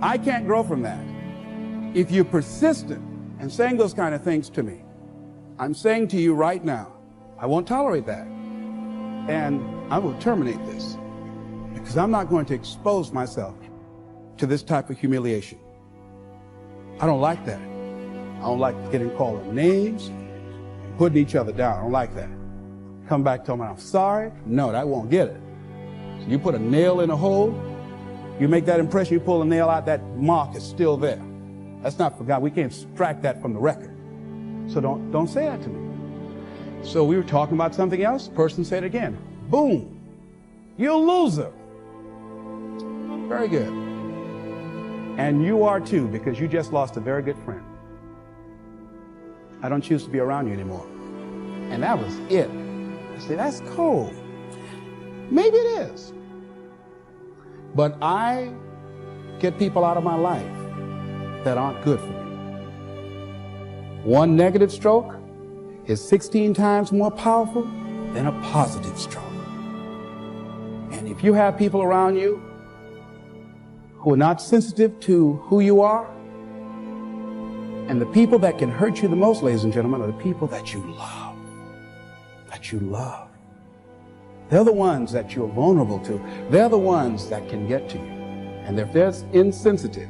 Speaker 5: I can't grow from that. If you're persistent in saying those kind of things to me, I'm saying to you right now, I won't tolerate that. And I will terminate this because I'm not going to expose myself to this type of humiliation. I don't like that. I don't like getting called names and putting each other down. I don't like that. Come back, tell me I'm sorry. No, that won't get it. So you put a nail in a hole, you make that impression, you pull a nail out, that mark is still there. That's not forgotten. We can't extract that from the record. So don't say that to me. So we were talking about something else. Person said it again. Boom. You're a loser. Very good. And you are too, because you just lost a very good friend. I don't choose to be around you anymore. And that was it. I said, that's cold. Maybe it is. But I get people out of my life that aren't good for me. One negative stroke is 16 times more powerful than a positive stroke. And if you have people around you who are not sensitive to who you are, and the people that can hurt you the most, ladies and gentlemen, are the people that you love. That you love. They're the ones that you're vulnerable to. They're the ones that can get to you. And if they're insensitive,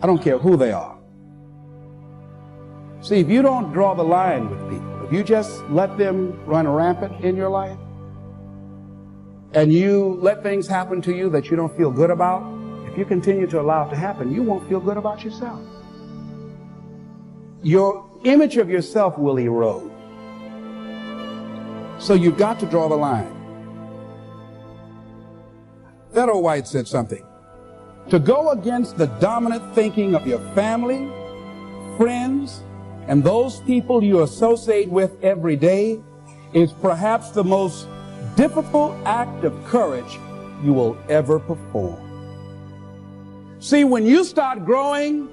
Speaker 5: I don't care who they are. See, if you don't draw the line with people, if you just let them run rampant in your life, and you let things happen to you that you don't feel good about, if you continue to allow it to happen, you won't feel good about yourself. Your image of yourself will erode. So you've got to draw the line. Theodore White said something. To go against the dominant thinking of your family, friends, and those people you associate with every day is perhaps the most difficult act of courage you will ever perform. See, when you start growing,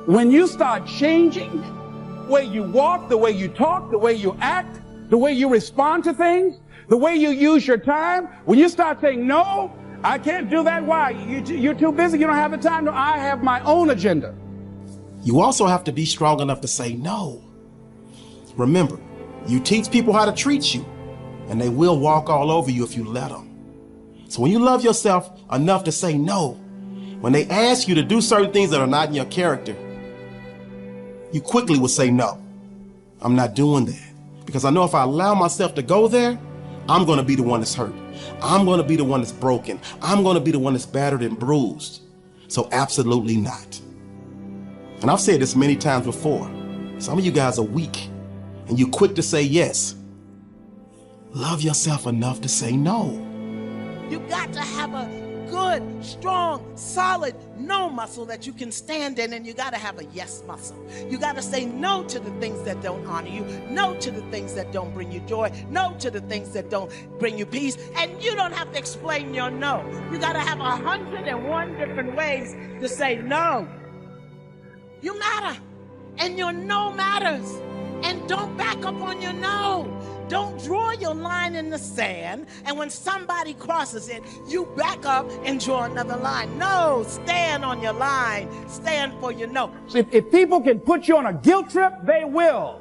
Speaker 5: when you start changing the way you walk, the way you talk, the way you act, the way you respond to things, the way you use your time, when you start saying, no, I can't do that. Why? You're too busy. You don't have the time. No, I have my own agenda.
Speaker 19: You also have to be strong enough to say no. Remember, you teach people how to treat you, and they will walk all over you if you let them. So when you love yourself enough to say no, when they ask you to do certain things that are not in your character, you quickly will say no. I'm not doing that. Because I know if I allow myself to go there, I'm going to be the one that's hurt. I'm going to be the one that's broken. I'm going to be the one that's battered and bruised. So absolutely not. And I've said this many times before. Some of you guys are weak and you're quick to say yes. Love yourself enough to say no.
Speaker 20: You got to have a good, strong, solid no muscle that you can stand in, and you got to have a yes muscle. You got to say no to the things that don't honor you, no to the things that don't bring you joy, no to the things that don't bring you peace, and you don't have to explain your no. You got to have 101 different ways to say no. You matter, and your no matters, and don't back up on your no. Don't draw your line in the sand, and when somebody crosses it, you back up and draw another line. No, stand on your line. Stand for your no.
Speaker 5: So if people can put you on a guilt trip, they will.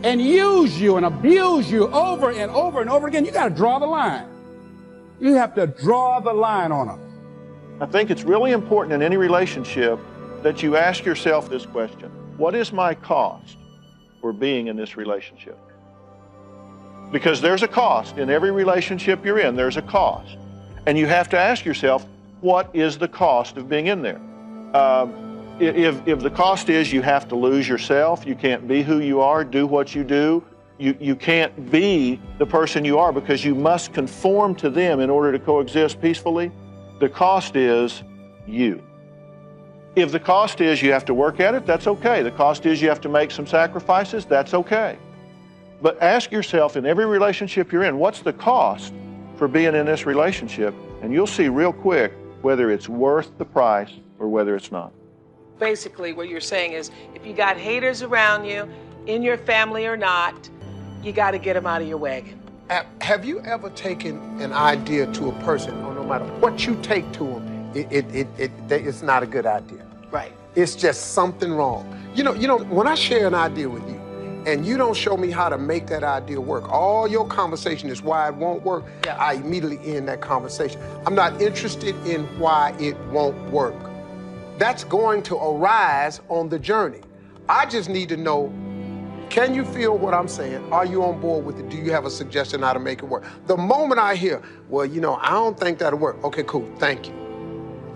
Speaker 5: And use you and abuse you over and over and over again. You got to draw the line. You have to draw the line on them.
Speaker 21: I think it's really important in any relationship that you ask yourself this question. What is my cost for being in this relationship? Because there's a cost. In every relationship you're in, there's a cost. And you have to ask yourself, what is the cost of being in there? If the cost is you have to lose yourself, you can't be who you are, do what you do, you can't be the person you are because you must conform to them in order to coexist peacefully, the cost is you. If the cost is you have to work at it, that's okay. The cost is you have to make some sacrifices, that's okay. But ask yourself in every relationship you're in, what's the cost for being in this relationship? And you'll see real quick whether it's worth the price or whether it's not.
Speaker 20: Basically, what you're saying is, if you got haters around you, in your family or not, you got to get them out of your wagon.
Speaker 8: Have you ever taken an idea to a person, or no matter what you take to them, it's not a good idea?
Speaker 20: Right.
Speaker 8: It's just something wrong. You know, when I share an idea with you, and you don't show me how to make that idea work, all your conversation is why it won't work, I immediately end that conversation. I'm not interested in why it won't work. That's going to arise on the journey. I just need to know, can you feel what I'm saying? Are you on board with it? Do you have a suggestion how to make it work? The moment I hear, well, you know, I don't think that'll work. Okay, cool, thank you.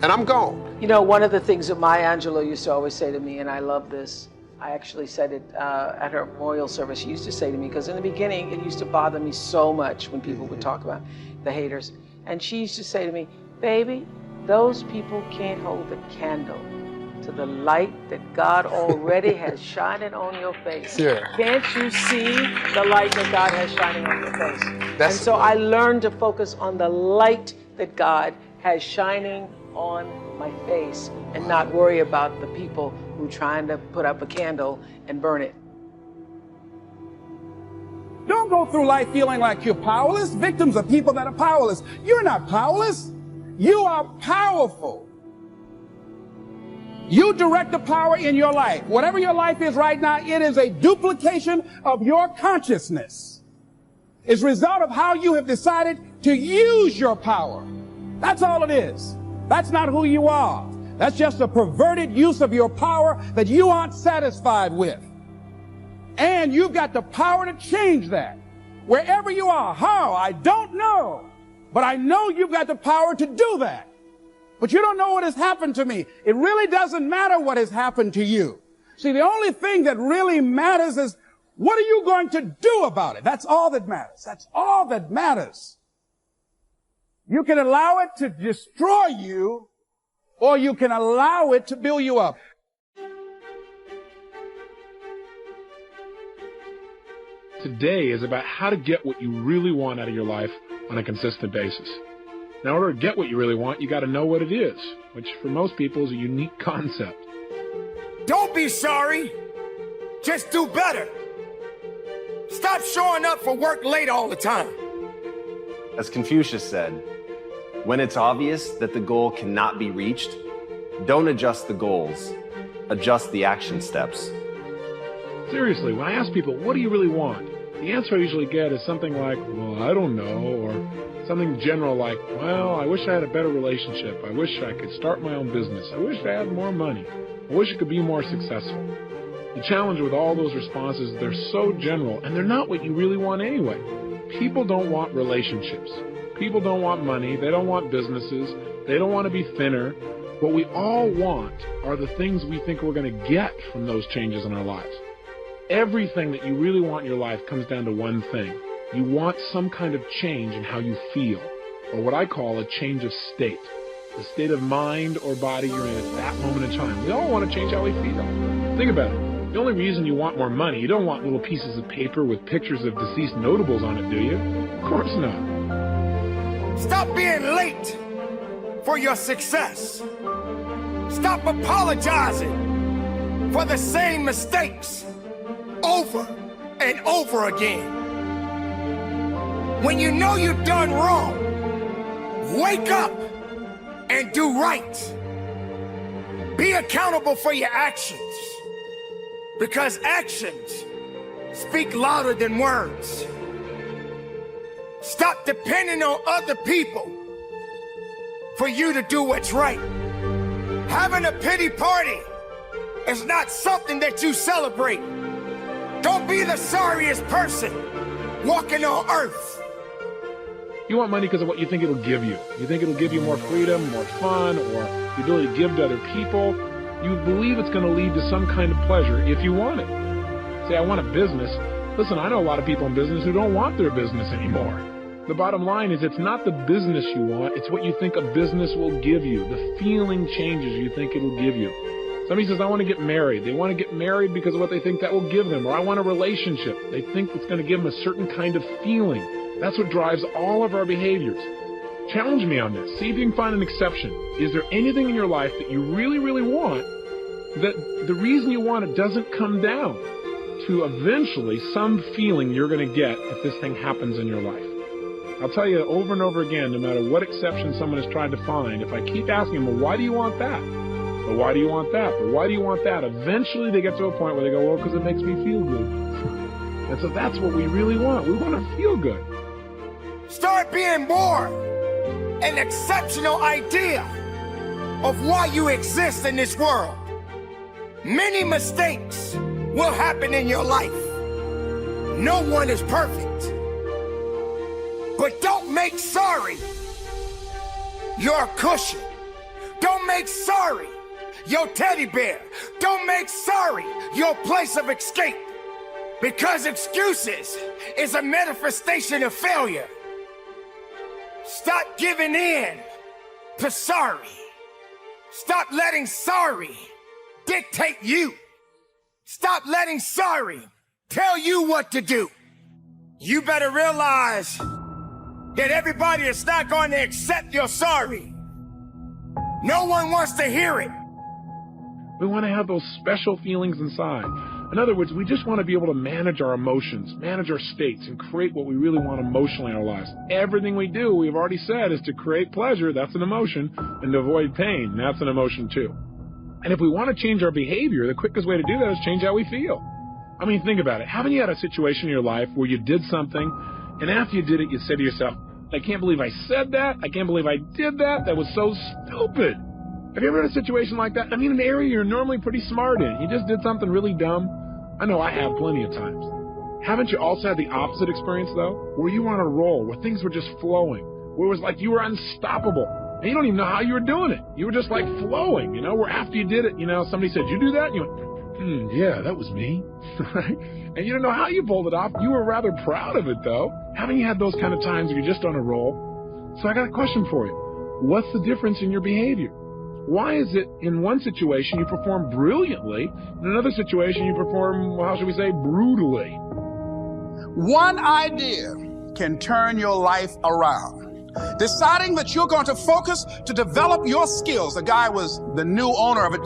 Speaker 8: And I'm gone.
Speaker 20: You know, one of the things that Maya Angelou used to always say to me, and I love this, I actually said it at her memorial service. She used to say to me, because in the beginning, it used to bother me so much when people would talk about the haters. And she used to say to me, baby, those people can't hold the candle to the light that God already has shining on your face.
Speaker 8: Yeah.
Speaker 20: Can't you see the light that God has shining on your face? And so I learned to focus on the light that God has shining on my face and not worry about the people who are trying to put up a candle and burn it.
Speaker 5: Don't go through life feeling like you're powerless. Victims are people that are powerless. You're not powerless. You are powerful. You direct the power in your life. Whatever your life is right now, it is a duplication of your consciousness. It's a result of how you have decided to use your power. That's all it is. That's not who you are. That's just a perverted use of your power that you aren't satisfied with. And you've got the power to change that. Wherever you are, how, I don't know. But I know you've got the power to do that. But you don't know what has happened to me. It really doesn't matter what has happened to you. See, the only thing that really matters is, what are you going to do about it? That's all that matters. That's all that matters. You can allow it to destroy you, or you can allow it to build you up.
Speaker 3: Today is about how to get what you really want out of your life on a consistent basis. Now, in order to get what you really want, you got to know what it is, which for most people is a unique concept.
Speaker 13: Don't be sorry. Just do better. Stop showing up for work late all the time.
Speaker 22: As Confucius said, when it's obvious that the goal cannot be reached, don't adjust the goals, adjust the action steps.
Speaker 3: Seriously, when I ask people, what do you really want? The answer I usually get is something like, well, I don't know, or something general like, well, I wish I had a better relationship. I wish I could start my own business. I wish I had more money. I wish I could be more successful. The challenge with all those responses, they're so general, and they're not what you really want anyway. People don't want relationships. People don't want money. They don't want businesses. They don't want to be thinner. What we all want are the things we think we're going to get from those changes in our lives. Everything that you really want in your life comes down to one thing. You want some kind of change in how you feel, or what I call a change of state. The state of mind or body you're in at that moment in time. We all want to change how we feel. Think about it. The only reason you want more money, you don't want little pieces of paper with pictures of deceased notables on it, do you? Of course not.
Speaker 13: Stop being late for your success. Stop apologizing for the same mistakes over and over again. When you know you've done wrong, wake up and do right. Be accountable for your actions, because actions speak louder than words. Stop depending on other people for you to do what's right. Having a pity party is not something that you celebrate. Don't be the sorriest person walking on earth.
Speaker 3: You want money because of what you think it'll give you. You think it'll give you more freedom, more fun, or the ability to give to other people. You believe it's going to lead to some kind of pleasure if you want it. Say, I want a business. Listen, I know a lot of people in business who don't want their business anymore. The bottom line is it's not the business you want, it's what you think a business will give you, the feeling changes you think it'll give you. Somebody says, I want to get married. They want to get married because of what they think that will give them. Or I want a relationship. They think it's going to give them a certain kind of feeling. That's what drives all of our behaviors. Challenge me on this. See if you can find an exception. Is there anything in your life that you really, really want, that the reason you want it doesn't come down to eventually some feeling you're going to get if this thing happens in your life. I'll tell you over and over again, no matter what exception someone has tried to find, if I keep asking them, well, why do you want that? But why do you want that? But why do you want that? Eventually they get to a point where they go, well, because it makes me feel good. And so that's what we really want. We want to feel good.
Speaker 1: Start being born an exceptional idea of why you exist in this world. Many mistakes will happen in your life. No one is perfect. But don't make sorry your cushion. Don't make sorry your teddy bear. Don't make sorry your place of escape. Because excuses is a manifestation of failure. Stop giving in to sorry. Stop letting sorry dictate you. Stop letting sorry tell you what to do. You better realize that everybody is not going to accept your sorry. No one wants to hear it.
Speaker 3: We want to have those special feelings inside. In other words, we just want to be able to manage our emotions, manage our states, and create what we really want emotionally in our lives. Everything we do, we've already said, is to create pleasure, that's an emotion, and to avoid pain, that's an emotion too. And if we want to change our behavior, the quickest way to do that is change how we feel. I mean, think about it. Haven't you had a situation in your life where you did something, and after you did it, you said to yourself, I can't believe I said that. I can't believe I did that. That was so stupid. Have you ever had a situation like that? I mean, an area you're normally pretty smart in. You just did something really dumb. I know I have plenty of times. Haven't you also had the opposite experience, though? Where you were on a roll, where things were just flowing, where it was like you were unstoppable. And you don't even know how you were doing it. You were just like flowing, you know, where after you did it, you know, somebody said, you do that? And you went, yeah, that was me. And you don't know how you pulled it off. You were rather proud of it, though. Haven't you had those kind of times where you're just on a roll? So I got a question for you. What's the difference in your behavior? Why is it in one situation you perform brilliantly, in another situation you perform, how should we say, brutally?
Speaker 18: One idea can turn your life around. Deciding that you're going to focus to develop your skills. A guy was the new owner of a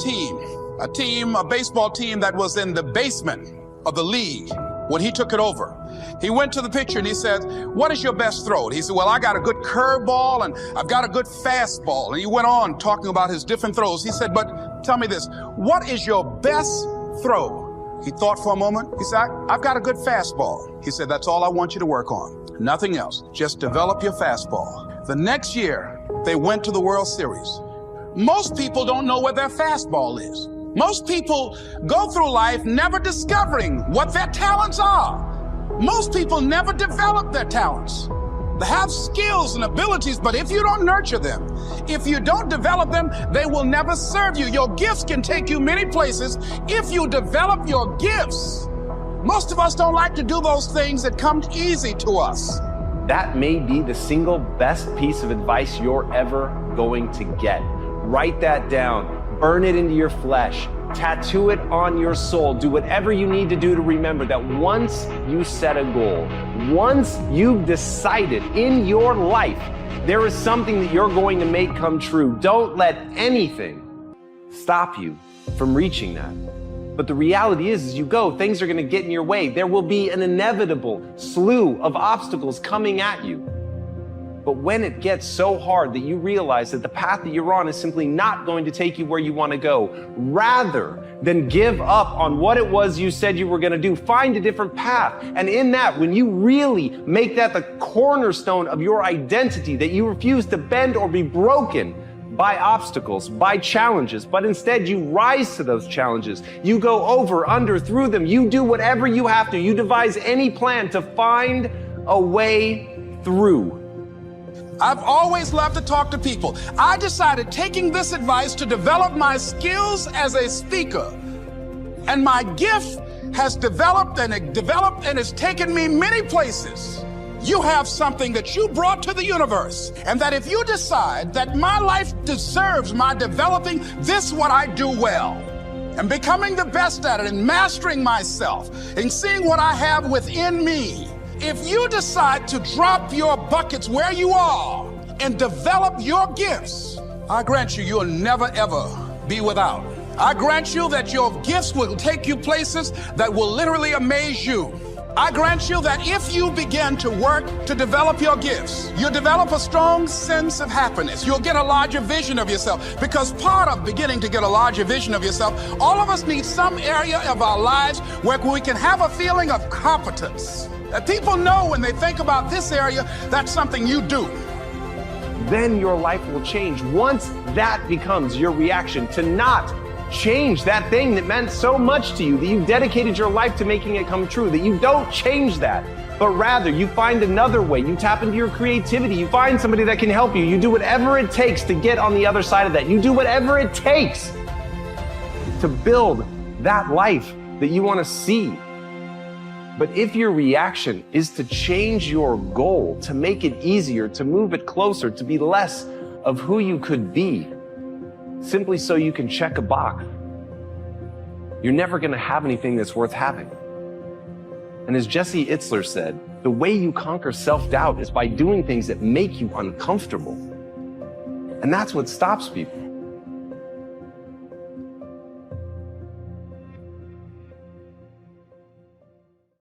Speaker 18: baseball team that was in the basement of the league when he took it over. He went to the pitcher and he said, what is your best throw? And he said, well, I got a good curveball and I've got a good fastball. And he went on talking about his different throws. He said, but tell me this, what is your best throw? He thought for a moment. He said, I've got a good fastball. He said, that's all I want you to work on. Nothing else. Just develop your fastball. The next year, they went to the World Series. Most people don't know where their fastball is. Most people go through life never discovering what their talents are. Most people never develop their talents. They have skills and abilities, but if you don't nurture them, if you don't develop them, they will never serve you. Your gifts can take you many places if you develop your gifts. Most of us don't like to do those things that come easy to us.
Speaker 22: That may be the single best piece of advice you're ever going to get. Write that down. Burn it into your flesh. Tattoo it on your soul. Do whatever you need to do to remember that once you set a goal, once you've decided in your life, there is something that you're going to make come true. Don't let anything stop you from reaching that. But the reality is, as you go, things are going to get in your way. There will be an inevitable slew of obstacles coming at you. But when it gets so hard that you realize that the path that you're on is simply not going to take you where you want to go, rather than give up on what it was you said you were going to do, find a different path. And in that, when you really make that the cornerstone of your identity, that you refuse to bend or be broken by obstacles, by challenges, but instead you rise to those challenges. You go over, under, through them. You do whatever you have to. You devise any plan to find a way through.
Speaker 18: I've always loved to talk to people. I decided, taking this advice, to develop my skills as a speaker. And my gift has developed and it's taken me many places. You have something that you brought to the universe. And that if you decide that my life deserves my developing this, what I do well, and becoming the best at it, and mastering myself, and seeing what I have within me, if you decide to drop your buckets where you are and develop your gifts, I grant you, you'll never ever be without. I grant you that your gifts will take you places that will literally amaze you. I grant you that if you begin to work to develop your gifts, you'll develop a strong sense of happiness. You'll get a larger vision of yourself, because part of beginning to get a larger vision of yourself, all of us need some area of our lives where we can have a feeling of competence. That people know when they think about this area, that's something you do.
Speaker 22: Then your life will change. Once that becomes your reaction to not change that thing that meant so much to you, that you dedicated your life to making it come true, that you don't change that, but rather you find another way, you tap into your creativity, you find somebody that can help you, you do whatever it takes to get on the other side of that, you do whatever it takes to build that life that you want to see. But if your reaction is to change your goal, to make it easier, to move it closer, to be less of who you could be, simply so you can check a box, you're never going to have anything that's worth having. And as Jesse Itzler said, the way you conquer self-doubt is by doing things that make you uncomfortable. And that's what stops people.